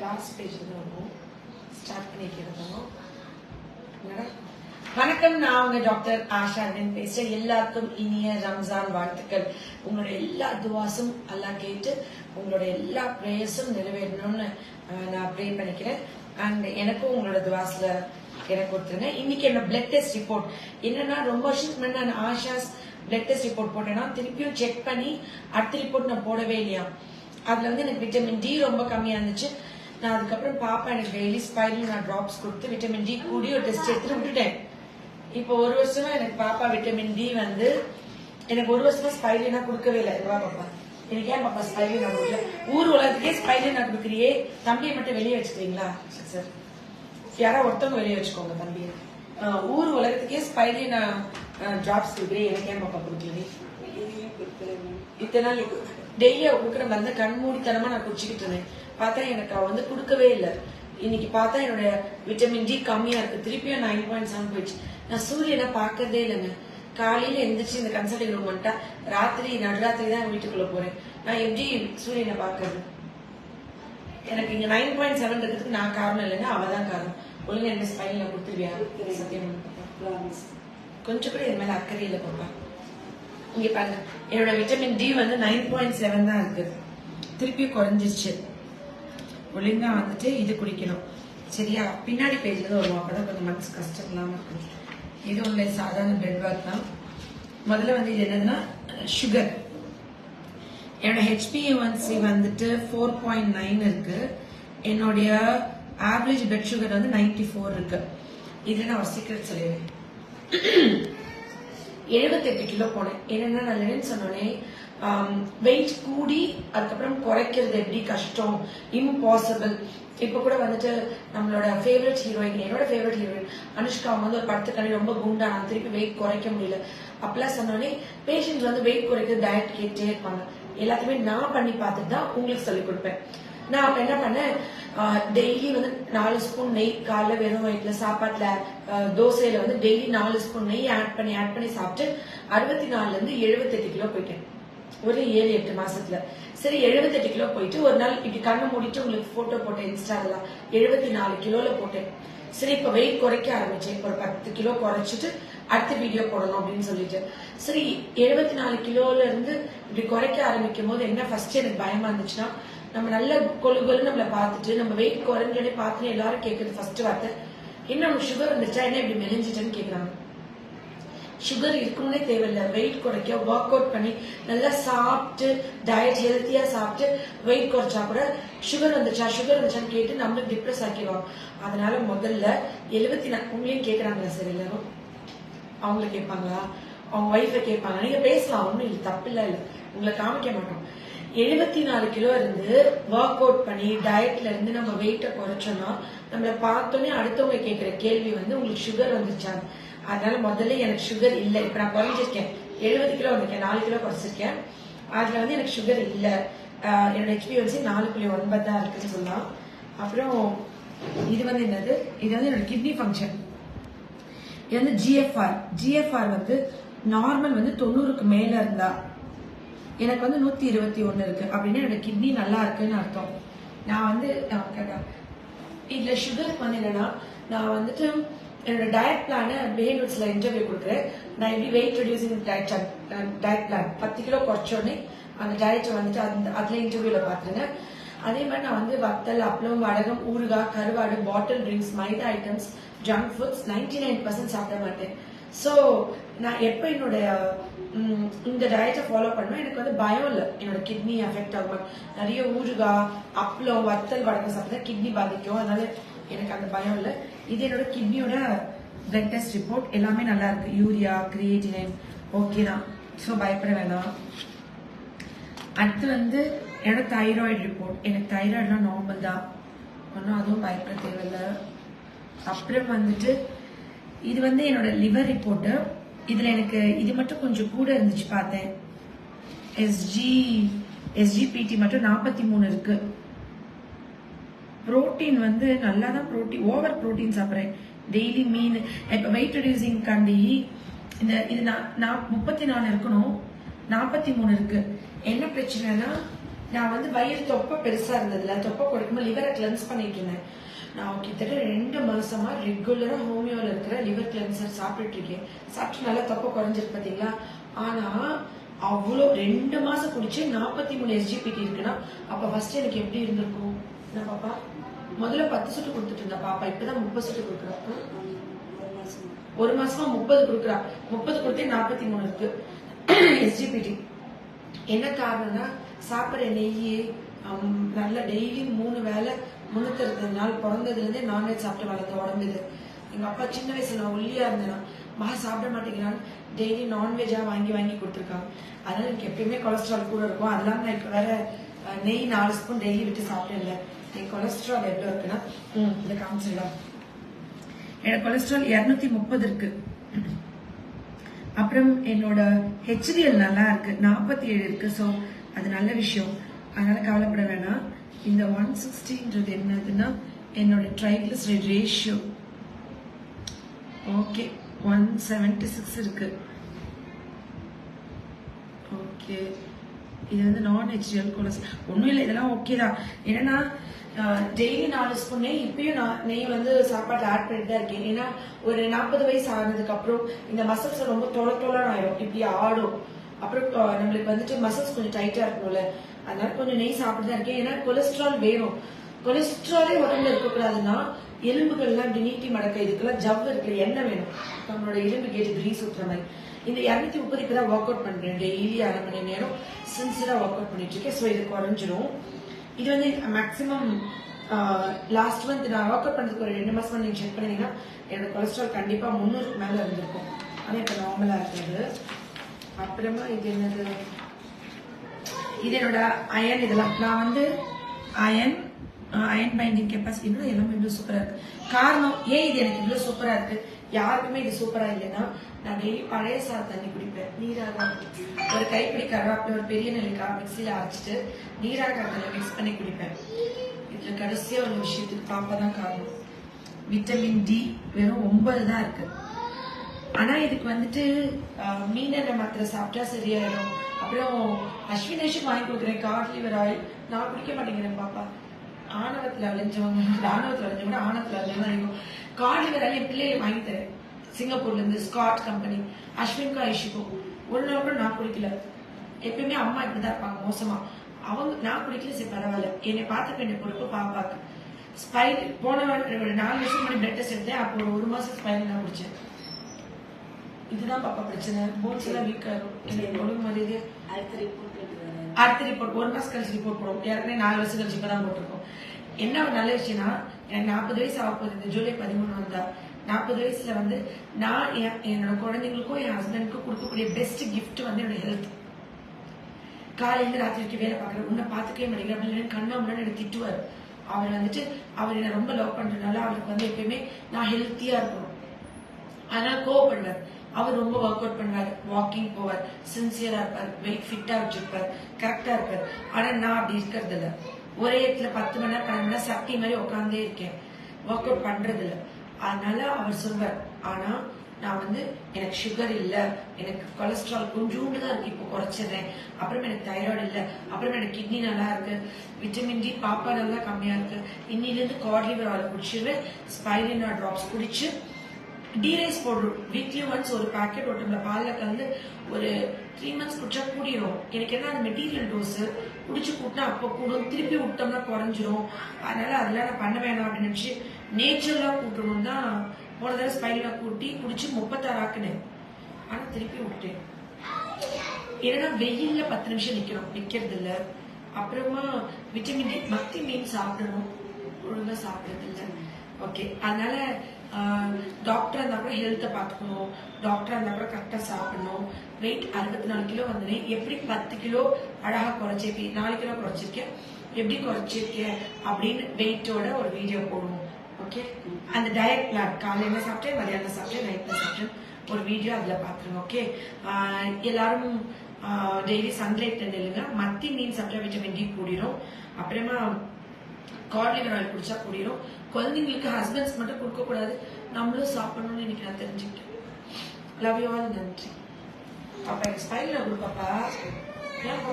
Last பேஜில் தான் இருக்கும். ஸ்டார்ட் பண்ணிக்கிறோம். வணக்கம், நான் உங்க டாக்டர் ஆஷா அரவிந்த் பேசுறேன். எல்லாருக்கும் இனிய ரம்ஜான் வாழ்த்துக்கள். உங்களோட எல்லா துவாசும் எல்லாம் கேட்டு உங்களோட எல்லா பிரேயர்ஸும் நிறைவேறணும்னு நான் ப்ரே பண்ணிக்கிறேன். அண்ட் எனக்கும் உங்களோட துவாஸ்ல எனக்கு கொடுத்துருங்க. இன்னைக்கு என்ன பிளட் டெஸ்ட் ரிப்போர்ட் என்னன்னா, ரொம்ப வருஷத்துக்கு முன்னாடி நான் ஆஷாஸ் பிளட் டெஸ்ட் ரிப்போர்ட் போட்டேன்னா திருப்பியும் செக் பண்ணி அடுத்த ரிப்போர்ட் நான் போடவே இல்லையா. அதுல வந்து எனக்கு விட்டமின் டி ரொம்ப கம்மியா இருந்துச்சு. நான் அதுக்கப்புறம் பாப்பா எனக்கு டெய்லி ஸ்பைரல் நான் டிராப்ஸ் கொடுத்து விட்டமின் டி கூடி ஒரு டெஸ்ட் எடுத்துட்டு விட்டுட்டேன். இப்போ ஒரு வருஷமா எனக்கு பாப்பா விட்டமின் டி வந்து எனக்கு ஒரு வருஷமா ஸ்பைரல் நான் கொடுக்கவே இல்லை. பாப்பா எனக்கு ஏன் பாப்பா ஸ்பைரல் நான் கொடுக்கல? ஊர் உலகத்துக்கே ஸ்பைரல் நான் கொடுக்குறியே, தம்பியை மட்டும் வெளியே வச்சுக்கிறீங்களா சார்? யாரா ஒருத்தவங்க வெளியே வச்சுக்கோங்க தம்பியை. ஊர் உலகத்துக்கே ஸ்பைரல் நான் டிராப்ஸ் கொடுக்குறேன், எனக்கு ஏன் பாப்பா கொடுக்கல? இத்தனை நாள் டெய்லியா கொடுக்குற மருந்து கண்மூடித்தனமா நான் குடிச்சுக்கிட்டு இருந்தேன். பார்த்தா எனக்கு அவ வந்து கொடுக்கவே இல்லை. இன்னைக்கு பார்த்தா என்னோட விட்டமின் டி கம்மியா இருக்கு. திருப்பியும் 9.7 போயிடுச்சு. நான் சூரியனை பார்க்கறதே இல்லைங்க. காலையில எந்திரிச்சு இந்த கன்சல்டிங் ரூம் வந்துட்டா ராத்திரி நடுராத்திரி தான் வீட்டுக்குள்ள போறேன். நான் எப்படி சூரியனை பார்க்கறது? எனக்கு இங்க 9.7 இருக்கிறதுக்கு நான் காரணம் இல்லைங்க, அவதான் காரணம். ஒழுங்கா என்ன ஸ்பைன்ல கொடுத்துருவியா? சத்தியம் கொஞ்சம் கூட என் மேல அக்கறை இல்லை பாப்பா. இங்க பாருங்க, என்னோட விட்டமின் டி வந்து 9.7 தான் இருக்கு. திருப்பி குறைஞ்சிருச்சு. ஒழுங்கா வந்துட்டு இது குடிக்கணும் சரியா? பின்னாடி பேஜ்ல தான் வருவோம், அப்பதான் கொஞ்சம் மனசு கஷ்டம் இல்லாம இருக்கும். இது உள்ள சாதாரண பிளட் ஒர்க் தான். முதல்ல வந்து இது என்னதுன்னா சுகர். என்னோட HbA1c வந்துட்டு 4.9 இருக்கு. என்னுடைய ஆவரேஜ் பிளட் சுகர் வந்து 94 இருக்கு. இதுல நான் ஒரு சீக்கிரம் சொல்லிடுறேன். 78 கிலோ போனேன். என்னன்னா நல்லதுன்னு சொன்னோன்னே வெயிட் கூடி அதுக்கப்புறம் குறைக்கிறது எப்படி கஷ்டம், இம்பாசிபிள். இப்ப கூட வந்துட்டு நம்மளோட ஃபேவரட் ஹீரோயின், என்னோட ஃபேவரட் ஹீரோயின் அனுஷ்கா வந்து ஒரு படத்துக்காண்டி ரொம்ப குண்டா நான் திருப்பி வெயிட் குறைக்க முடியல அப்பெல்லாம் சொன்னோன்னே பேஷண்ட் வந்து வெயிட் குறைக்கிறது டயட் கேட்டே இருப்பாங்க. எல்லாத்தையுமே நான் பண்ணி பார்த்துட்டு தான் உங்களுக்கு சொல்லிக் கொடுப்பேன். நான் அப்ப என்ன பண்ணேன், டெய்லி வந்து 4 ஸ்பூன் நெய் காலைல வெறும் வயிற்றுல சாப்பாட்டுல தோசையில வந்து டெய்லி 4 ஸ்பூன் நெய் ஆட் பண்ணி சாப்பிட்டு 64ல இருந்து 78 கிலோ போயிட்டேன். ஒரு 7-8 மாசத்துல. சரி 78 கிலோ போயிட்டு ஒரு நாள் இப்படி கண்ணை மூடிட்டு உங்களுக்கு போட்டோ போட்டேன் இன்ஸ்டால. 74 கிலோல போட்டேன். சரி இப்ப வெயிட் குறைக்க ஆரம்பிச்சேன். ஒரு 10 கிலோ குறைச்சிட்டு அடுத்த வீடியோ போடணும் அப்படின்னு சொல்லிட்டு சரி 74 கிலோல இருந்து இப்படி குறைக்க ஆரம்பிக்கும் போது என்ன ஃபர்ஸ்ட் எனக்கு பயமா இருந்துச்சுன்னா, நம்ம நல்ல கொழுகொலு நம்மள பார்த்துட்டு நம்ம வெயிட் குறைஞ்சோடனே பார்த்துட்டு எல்லாரும் கேட்கறது ஃபர்ஸ்ட் வார்த்தை, என்ன நமக்கு சுகர் வந்துச்சா, என்ன இப்படி மெலிஞ்சிட்டேன்னு கேக்குறாங்க. சுகர் இருக்கணும்னே தேவையில்லை. வெயிட் குறைக்க ஒர்க் அவுட் பண்ணி நல்லா சாப்பிட்டு டயட் ஹெல்த்தியா சாப்பிட்டு வெயிட் குறைச்சா கூட சுகர் வந்துச்சான்னு கேட்டு நம்மளுக்கு டிப்ரெஸ் ஆக்கிடுவாங்க. அதனால முதல்ல 74 உங்களையும் கேட்கறாங்களா சார்? எல்லாரும் அவங்கள கேட்பாங்களா, அவங்க ஒய்ஃபை கேட்பாங்க. நீங்க பேசலாம், ஒன்னும் இல்லை, தப்பு இல்லை, உங்களை காமிக்க மாட்டோம். 74 கிலோ இருந்து ஒர்க் அவுட் பண்ணி டயட்ல இருந்து நம்ம வெயிட்டை குறைச்சோம்னா நம்மள பார்த்தோன்னே அடுத்தவங்க கேட்கிற கேள்வி வந்து உங்களுக்கு சுகர் வந்துச்சாங்க. அதனால முதல்ல எனக்கு சுகர் இல்லை. இப்ப நான் குறைஞ்சிருக்கேன், 70 கிலோ வந்திருக்கேன், 4 கிலோ குறைச்சிருக்கேன். அதுல வந்து எனக்கு சுகர் இல்லை. என்னோட HbA1c 4.9 தான் இருக்குன்னு சொல்லலாம். அப்புறம் இது வந்து என்னது, இது வந்து என்னோட கிட்னி ஃபங்க்ஷன். இது வந்து GFR வந்து நார்மல் வந்து 90க்கு மேல இருந்தா எனக்கு வந்து 121 இருக்கு அப்படின்னா என்னோட கிட்னி நல்லா இருக்குன்னு அர்த்தம். நான் வந்து இதுல சுகருக்கு வந்து என்னன்னா, நான் வந்துட்டு என்னோட டயட் பிளான பேஹேவியர்ஸ்ல இன்டர்வியூ கொடுக்குறேன். நான் எப்படி weight reducing diet plan 10 kilo குறைச்சோடனே அந்த டயட்டை வந்துட்டு அதுல இன்டர்வியூல பாத்துருங்க. அதே மாதிரி நான் வந்து வத்தல், அப்பளம், வடகம், ஊறுகாய், கருவாடு, பாட்டில் ட்ரிங்க்ஸ், மைதா ஐட்டம்ஸ், ஜங்க் ஃபுட்ஸ் 99% சாப்பிட மாட்டேன். ஸோ நான் எப்ப என்னோட இந்த டயட்டை ஃபாலோ பண்ணுவேன் எனக்கு வந்து பயம் இல்லை என்னோட கிட்னி அஃபெக்ட் ஆகும். நிறைய ஊறுகாய், அப்பளம், வத்தல், வடகம் சாப்பிட்டா கிட்னி பாதிக்கும். அதனால எனக்கு அந்த பயம் இல்லை. இது என்னோட கிட்னியோட பிளட் டெஸ்ட் ரிப்போர்ட். எல்லாமே நல்லா இருக்கு. யூரியா, கிரியேட்டினைன் ஓகே தான், ஸோ பயப்பட வேணாம். அடுத்து வந்து என்னோட தைராய்டு ரிப்போர்ட். எனக்கு தைராய்டுலாம் நார்மல் தான், ஒன்றும் அதுவும் பயப்பட தேவையில்லை. அப்புறம் வந்துட்டு இது வந்து என்னோட லிவர் ரிப்போர்ட்டு. இதுல எனக்கு இது மட்டும் கொஞ்சம் கூட இருந்துச்சு பார்த்தேன். SGPT மட்டும் 43 இருக்கு. புரோட்டீன் வந்து நல்லா தான் ஓவர் புரோட்டீன் சாப்பிட்றேன். டெய்லி மீன். இப்ப வெயிட் ரெடியூசிங் காண்டி இது 34 இருக்கணும், 43 இருக்கு. என்ன பிரச்சனைனா நான் வந்து வயிறு தொப்பை பெருசா இருந்ததுல தொப்பை குறைக்கும்போது லிவரை கிளென்ஸ் பண்ணிட்டு இருந்தேன். நான் கிட்டத்தட்ட 2 மாசமா ரெகுலரா ஹோமியோல இருக்கிற லிவர் கிளென்சர் சாப்பிட்டுட்டு இருக்கேன். சாப்பிட்டு நல்லா தொப்பை குறைஞ்சிருக்கு பாத்தீங்களா. ஆனா அவ்வளோ 2 மாசம் குடிச்சு 43 SGPT இருக்குன்னா அப்ப ஃபர்ஸ்ட் எனக்கு எப்படி இருந்திருக்கும்? என்ன பாப்பா, முதல்ல 10 சொட்டு கொடுத்துட்டு இருந்தா பாப்பா, இப்பதான் 30 சொட்டு கொடுக்குறா. 1 மாசமா 30 கொடுக்குறா. 30 கொடுத்தே 43 இருக்கு SGPT. என்ன காரணம்னா சாப்பிட்ற நெய் நல்ல டெய்லி 3 வேளை 360 நாள் பிறந்ததுல இருந்தே நான்வெஜ் சாப்பிட்டு வளர்ந்த உடம்பு இது. எங்க அப்பா சின்ன வயசுல நான் ஒல்லியா இருந்தேன்னா மகா சாப்பிட மாட்டேங்கிறான்னு டெய்லி நான்வெஜ்ஜா வாங்கி வாங்கி கொடுத்துருக்காங்க. அதனால எனக்கு எப்பயுமே கொலஸ்ட்ரால் கூட இருக்கும். அதெல்லாம் நான் இப்ப வேற நெய் 4 ஸ்பூன் டெய்லி விட்டு சாப்பிட்டேன்ல. என் கொலஸ்ட்ரால் எவ்வளவு இருக்குன்னா இதை காமிச்சிடலாம். என்னோட கொலஸ்ட்ரால் 230 இருக்கு. அப்புறம் என்னோட HDL நல்லா இருக்கு, 47 இருக்கு. ஸோ அது நல்ல விஷயம், அதனால கவலைப்பட வேணாம். இந்த 160ன்றது என்னதுன்னா என்னோட ட்ரைக்ளிசரைட் ரேஷியோ. ஓகே, 176 இருக்கு. ஓகே, இது வந்து நான் HDL கொலஸ்ட்ரால் ஒன்றும் இல்லை, இதெல்லாம் ஓகே தான். ஏன்னா டெய்லி 4 ஸ்பூன் நெய் இப்பயும் நான் நெய் வந்து சாப்பாடு ஆட் பண்ணிட்டு தான் இருக்கேன். ஏன்னா ஒரு 40 வயசு ஆனதுக்கு அப்புறம் இந்த மசில்ஸ் ரொம்ப தொலை ஆயிடும், இப்படி ஆடும். அப்புறம் நம்மளுக்கு வந்துட்டு மசில்ஸ் கொஞ்சம் டைட்டா இருக்கணும்ல, அதனால கொஞ்சம் நெய் சாப்பிட்டு தான் இருக்கேன். ஏன்னா கொலஸ்ட்ரால் வேணும். கொலஸ்ட்ராலே உடம்புல இருக்கக்கூடாதுன்னா எலும்புகள்லாம் இப்படி நீட்டி மடக்க, இதுக்கெல்லாம் ஜவ் இருக்கிற எண்ணெய் வேணும், நம்மளோட எலும்பு கேட்டு கிரீஸ் ஊற்றுற மாதிரி. இந்த 230 இப்பதான் ஒர்க் அவுட் பண்றேன். டெய்லி 1/2 மணி நேரம் சின்சியரா ஒர்க் அவுட் பண்ணிட்டு இருக்கேன். ஸோ இது குறைஞ்சிரும். இது வந்து மேக்ஸிமம் லாஸ்ட் மந்த் நான் ஒர்க் அவுட் பண்றதுக்கு ஒரு 2 மாசமா நீங்க செக் பண்ணீங்கன்னா என்னோட கொலஸ்ட்ரால் கண்டிப்பா 300க்கு மேல இருந்திருக்கும். ஆனா இப்ப நார்மலா இருக்கிறது. அப்புறமா இது என்னது, இது என்னோட அயன். இதெல்லாம் நான் வந்து அயன் பைண்டிங் கெப்பாசிட்டி எல்லாமே இவ்வளவு சூப்பரா இருக்கு. காரணம் ஏன் இது எனக்கு இவ்வளவு சூப்பரா இருக்கு, யாருக்குமே இது சூப்பரா இல்லைன்னா நான் டெய்லி பழைய சாதம் தண்ணி குடிப்பேன். நீராக ஒரு கைப்பிடி கருவேப்பிலை ஒரு பெரிய நெல்லிக்காய் மிக்சியில அரைச்சிட்டு நீராக தண்ணி மிக்ஸ் பண்ணி குடிப்பேன். இதுல கடைசியா ஒரு விஷயத்துக்கு பாப்பா தான் காரணம். விட்டமின் D வெறும் 9 தான் இருக்கு. ஆனா இதுக்கு வந்துட்டு மீனெண்ணெய் மாத்திரை சாப்பிட்டா சரியாயிடும். அப்புறம் அஸ்வினேஷுக்கு வாங்கி கொடுக்குறேன் காட் லிவர் ஆயில். நான் குடிக்க மாட்டேங்கிறேன் பாப்பா. ஆணவத்துல அழிஞ்சவங்க ஆணவத்துல அழிஞ்சவங்க காட் லிவர் ஆயில் என் பிள்ளைகளை வாங்கி தரேன். சிங்கப்பூர்ல இருந்து ஸ்காட் கம்பெனி. அஸ்வின்கா ஐஷுக்கும் ஒரு நாள் கூட நான் குடிக்கல. எப்பயுமே அம்மா இப்படிதான் இருப்பாங்க மோசமா. அவங்க நான் குடிக்கல, சரி பரவாயில்ல, என்னை பார்த்துக்க வேண்டிய பொறுப்பு பாப்பாக்கு. ஸ்பைன் போன 4 வருஷம் முன்னாடி பிளட் டெஸ்ட் எடுத்தேன். அப்போ 1 மாசம் ஸ்பைன் தான் குடிச்சேன். இதுதான் பாப்பா பிரச்சனை, போன்ஸ் எல்லாம் வீக் ஆகும். எனக்கு ஒழுங்கு மாதிரி அடுத்த ரிப்போர்ட் 1 மாசம் கழிச்சு ரிப்போர்ட் போடும். ஏற்கனவே 4 வருஷம் கழிச்சு இப்பதான் போட்டிருக்கோம். என்ன ஒரு நல்ல விஷயம்னா எனக்கு 40 வயசு ஆக போகுது. இந்த ஜூலை 13 வந்தா 40 வயசுல வந்து நான் என்னோட குழந்தைங்களுக்கும் என் ஹஸ்பண்டுக்கும் கொடுக்கக்கூடிய பெஸ்ட் கிஃப்ட் வந்து என்னோட ஹெல்த். காலையில ராத்திரிக்கு வேலை பார்க்கறது, உன்னை பார்த்துக்கவே மாட்டேங்கிற அப்படின்னு கண்ணா முன்னாடி எனக்கு திட்டுவார். அவர் வந்துட்டு அவர் என்ன ரொம்ப லவ் பண்றதுனால அவருக்கு வந்து எப்பயுமே நான் ஹெல்த்தியா இருக்கணும், அதனால கோவப்படுவார். அவர் ரொம்ப ஒர்க் அவுட் பண்ணுவார், வாக்கிங் போவார், சின்சியரா இருப்பார், வெயிட் ஃபிட்டா வச்சிருப்பார், கரெக்டா இருப்பார். ஆனா நான் அப்படி இருக்கிறது இல்ல. ஒரே இடத்துல 10 மணி நேரம் 12 மணி நேரம் சக்தி மாதிரி உட்காந்தே இருக்கேன், ஒர்க் அவுட் பண்றது இல்ல. அதனால அவர் சொல்வார், ஆனா நான் வந்து எனக்கு சுகர் இல்ல, எனக்கு கொலஸ்ட்ரால் கொஞ்சோண்டு தான் இருக்கு, இப்போ குறைச்சிடுறேன். அப்புறம் எனக்கு தைராய்டு இல்ல, அப்புறம் எனக்கு கிட்னி நல்லா இருக்கு, விட்டமின் D பாப்பா நல்லா கம்மியா இருக்கு, இன்னில இருந்து காட் லிவர் ஆயில் குடிச்சிருவேன், ஸ்பைலினா டிராப்ஸ் குடிச்சு டீரைஸ் போடுறோம். வீக்லி ஒன்ஸ் ஒரு பேக்கெட் ஒட்டுல பால்ல கலந்து ஒரு 3 மந்த்ஸ் குடிச்சா கூடிரும். எனக்கு என்ன அந்த மெட்டீரியல் டோஸ் குடிச்சு கூட்டினா அப்போ கூடும், திருப்பி விட்டோம்னா குறைஞ்சிரும். அதனால அதெல்லாம் நான் பண்ண வேணாம் அப்படின்னு நினைச்சு நேச்சுரலா கூட்டணும் தான் போன தடவை ஸ்பைலா கூட்டி குடிச்சு 36 ஆக்குனேன். ஆனா திருப்பி விட்டேன். ஏன்னா வெயில்ல 10 நிமிஷம் நிக்கிறது இல்ல. அப்புறமா விட்டமின் D மத்தி மீன் சாப்பிடணும், ஒழுங்கா சாப்பிடுறது இல்ல. ஓகே, அதனால டாக்டர் இருந்தா கூட ஹெல்த்தை பார்த்துக்கணும், டாக்டர் இருந்தா கூட கரெக்டா சாப்பிடணும். வெயிட் 64 கிலோ வந்தேன். எப்படி 10 கிலோ அழகா குறைச்சிருக்கேன், 4 கிலோ குறைச்சிருக்கேன், எப்படி குறைச்சிருக்கேன் அப்படின்னு வெயிட்டோட ஒரு வீடியோ போடுவோம். ஓகே, அந்த டயட் பிளான் காலையில சாப்பிட்டேன், மதியானம் சாப்பிட்டேன், நைட்ல சாப்பிட்டேன், ஒரு வீடியோ அதுல பாத்துருங்க. ஓகே, எல்லாரும் டெய்லி சன்லைட் நில்லுங்க. மத்தி மீன் சாப்பிட்டா விட்டமின் D கூடிரும். அப்புறமா காட் லிவர் ஆயில் குடிச்சா கூடிரும். குழந்தைங்களுக்கு ஹஸ்பண்ட்ஸ் மட்டும் கொடுக்க கூடாது, நம்மளும் சாப்பிடணும்னு இன்னைக்கு நான் தெரிஞ்சுக்கிட்டேன். Love you all. நன்றி. பாப்பா எனக்கு ஸ்பைல்ல கொடுப்பாப்பா. ஏன்